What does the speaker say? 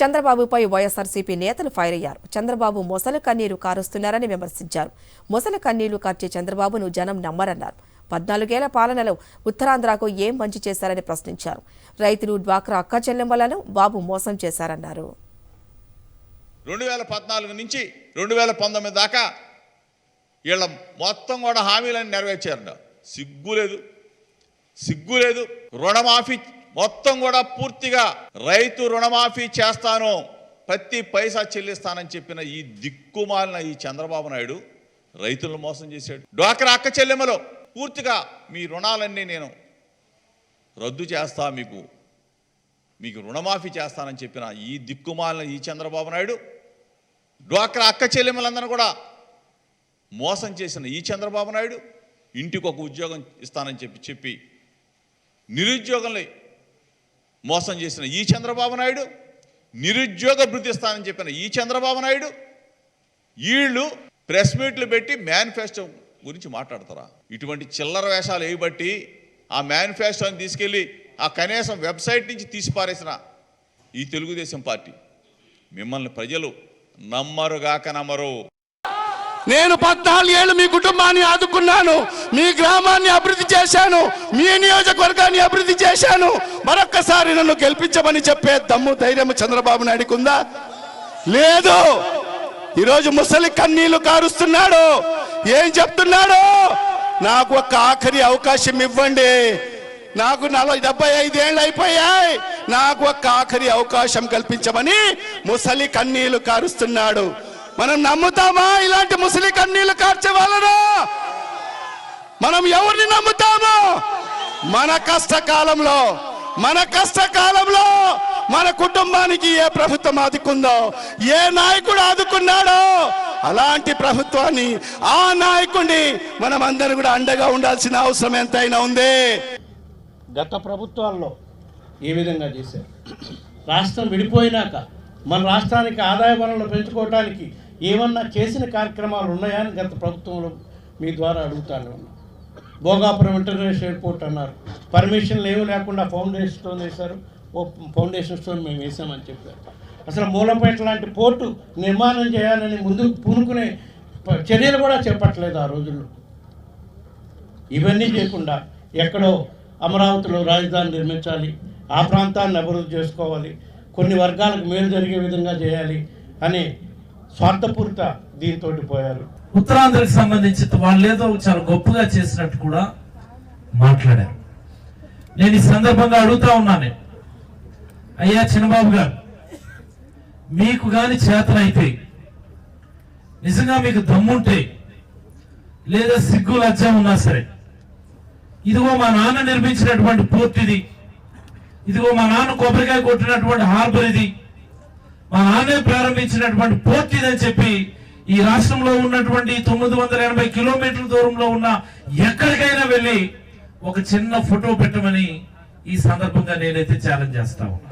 చంద్రబాబుపై వైఎస్ఆర్సీపీ నేతలు ఫైర్ అయ్యారు. చంద్రబాబు మొసలు కన్నీరు కారుస్తున్నారని విమర్శించారు. మొసలు కన్నీళ్లు కార్చే చంద్రబాబును జనం నమ్మరన్నారు. 14 ఏళ్ల పాలనలో ఉత్తరాంధ్రకు ఏం మంచి చేశారని ప్రశ్నించారు. రైతులు, డ్వాక్రా అక్క చెల్లెమ్మలను బాబు మోసం చేశారన్నారు. 2014 నుంచి 2019 దాకా వీళ్ళ మొత్తం కూడా హామీలను నెరవేర్చారు. సిగ్గులేదు. రుణమాఫీ మొత్తం కూడా పూర్తిగా రైతు రుణమాఫీ చేస్తాను, ప్రతి పైసా చెల్లిస్తానని చెప్పిన ఈ దిక్కుమాలిన ఈ చంద్రబాబు నాయుడు రైతులను మోసం చేశాడు. డ్వాక్రా అక్క చెల్లెమ్మలో పూర్తిగా మీ రుణాలన్నీ నేను రద్దు చేస్తా, మీకు రుణమాఫీ చేస్తానని చెప్పిన ఈ దిక్కుమాలిన ఈ చంద్రబాబు నాయుడు డ్వాక్రా అక్క చెల్లెమ్మలందరూ కూడా మోసం చేసిన ఈ చంద్రబాబు నాయుడు ఇంటికి ఒక ఉద్యోగం ఇస్తానని చెప్పి నిరుద్యోగంలో మోసం చేసిన ఈ చంద్రబాబు నాయుడు, నిరుద్యోగ భృతి ఇస్తానని చెప్పిన ఈ చంద్రబాబు నాయుడు వీళ్ళు ప్రెస్ మీట్లు పెట్టి మేనిఫెస్టో గురించి మాట్లాడతారా? ఇటువంటి చిల్లర వేషాలు వేయబట్టి ఆ మేనిఫెస్టోని తీసుకెళ్ళి ఆ కనీసం వెబ్సైట్ నుంచి తీసిపారేసిన ఈ తెలుగుదేశం పార్టీ మిమ్మల్ని ప్రజలు నమ్మరుగాక నమ్మరు. నేను 14 ఏళ్ళు మీ కుటుంబాన్ని ఆదుకున్నాను, మీ గ్రామాన్ని అభివృద్ధి చేశాను, మీ నియోజకవర్గాన్ని అభివృద్ధి చేశాను. మరొక్కసారి నన్ను గెలిపించమని చెప్పే దమ్ము, ధైర్యం చంద్రబాబు నాయుడుకు ఉందా? లేదు. ఈరోజు ముసలి కన్నీళ్లు కారుస్తున్నాడు. ఏం చెప్తున్నాడు? నాకు ఒక ఆఖరి అవకాశం ఇవ్వండి, నాకు 75 ఏళ్ళు అయిపోయాయి, నాకు ఒక ఆఖరి అవకాశం కల్పించమని ముసలి కన్నీళ్లు కారుస్తున్నాడు. మనం నమ్ముతామా ఇలాంటి ముసలి కన్నీళ్లు కార్చే వాళ్ళను? మనం ఎవరిని నమ్ముతాము? మన కష్టకాలంలో మన కుటుంబానికి ఏ ప్రభుత్వం ఆదుకుందో, ఏ నాయకుడు ఆదుకున్నాడో అలాంటి ప్రభుత్వాన్ని, ఆ నాయకుడిని మనం అందరూ కూడా అండగా ఉండాల్సిన అవసరం ఎంతైనా ఉంది. గత ప్రభుత్వాల్లో ఏ విధంగా చేశారు? రాష్ట్రం విడిపోయినాక మన రాష్ట్రానికి ఆదాయ వనరులు పెంచుకోవడానికి ఏమన్నా చేసిన కార్యక్రమాలు ఉన్నాయా అని గత ప్రభుత్వంలో మీ ద్వారా అడుగుతాను. భోగాపురం ఇంటర్నేషనల్ ఎయిర్పోర్ట్ అన్నారు, పర్మిషన్లు ఏమీ లేకుండా ఫౌండేషన్ స్టోన్ వేశారు. ఫౌండేషన్ స్టోన్ మేము వేసామని చెప్పారు. అసలు మూలపేట లాంటి పోర్టు నిర్మాణం చేయాలని ముందు పూనుకునే చర్యలు కూడా చేపట్టలేదు ఆ రోజుల్లో. ఇవన్నీ చేయకుండా ఎక్కడో అమరావతిలో రాజధాని నిర్మించాలి, ఆ ప్రాంతాన్ని అభివృద్ధి చేసుకోవాలి, కొన్ని వర్గాలకు మేలు జరిగే విధంగా చేయాలి అనే స్వార్థపూరిత దీంతో పోయారు. ఉత్తరాంధ్రకు సంబంధించి వాళ్ళు ఏదో చాలా గొప్పగా చేసినట్టు కూడా మాట్లాడారు. నేను ఈ సందర్భంగా అడుగుతా ఉన్నాను, అయ్యా చంద్రబాబు గారు, మీకు కానీ చేతనైతే, నిజంగా మీకు దమ్ముంటే, లేదా సిగ్గు లజ్జ ఉన్నా సరే, ఇదిగో మా నాన్న నిర్మించినటువంటి పోర్ట్ ఇది, ఇదిగో మా నాన్న కొబ్బరికాయ కొట్టినటువంటి హార్బర్ ఇది, మా నాన్నే ప్రారంభించినటువంటి పోర్ట్ ఇదని చెప్పి ఈ రాష్ట్రంలో ఉన్నటువంటి 980 కిలోమీటర్ల దూరంలో ఉన్న ఎక్కడికైనా వెళ్ళి ఒక చిన్న ఫోటో పెట్టమని ఈ సందర్భంగా నేనైతే ఛాలెంజ్ చేస్తా ఉన్నా.